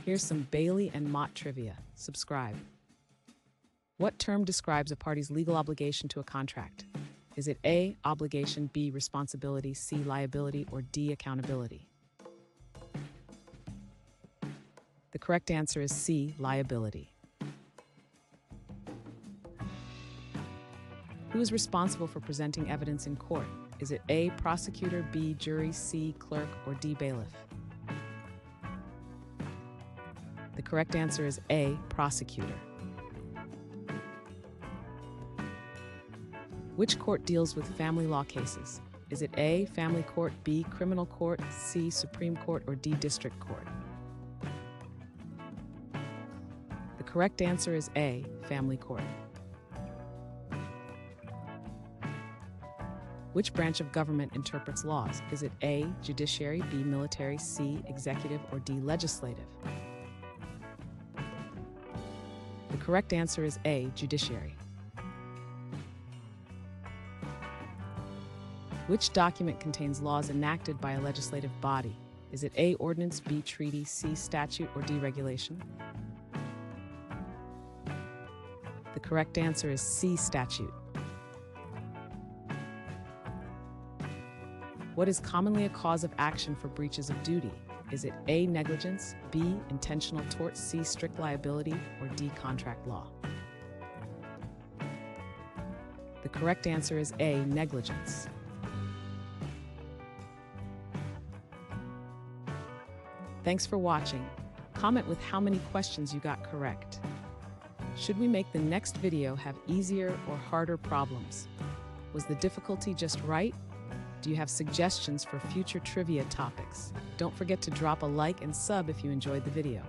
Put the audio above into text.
Here's some Bailey and Motte Trivia. Subscribe. What term describes a party's legal obligation to a contract? Is it A, obligation, B, responsibility, C, liability, or D, accountability? The correct answer is C, liability. Who is responsible for presenting evidence in court? Is it A, prosecutor, B, jury, C, clerk, or D, bailiff? The correct answer is A, prosecutor. Which court deals with family law cases? Is it A, family court, B, criminal court, C, Supreme Court, or D, district court? The correct answer is A, family court. Which branch of government interprets laws? Is it A, judiciary, B, military, C, executive, or D, legislative? The correct answer is A, judiciary. Which document contains laws enacted by a legislative body? Is it A, ordinance, B, treaty, C, statute, or D, regulation? The correct answer is C, statute. What is commonly a cause of action for breaches of duty? Is it A, negligence, B, intentional tort, C, strict liability, or D, contract law? The correct answer is A, negligence. Thanks for watching. Comment with how many questions you got correct. Should we make the next video have easier or harder problems? Was the difficulty just right? Do you have suggestions for future trivia topics? Don't forget to drop a like and sub if you enjoyed the video.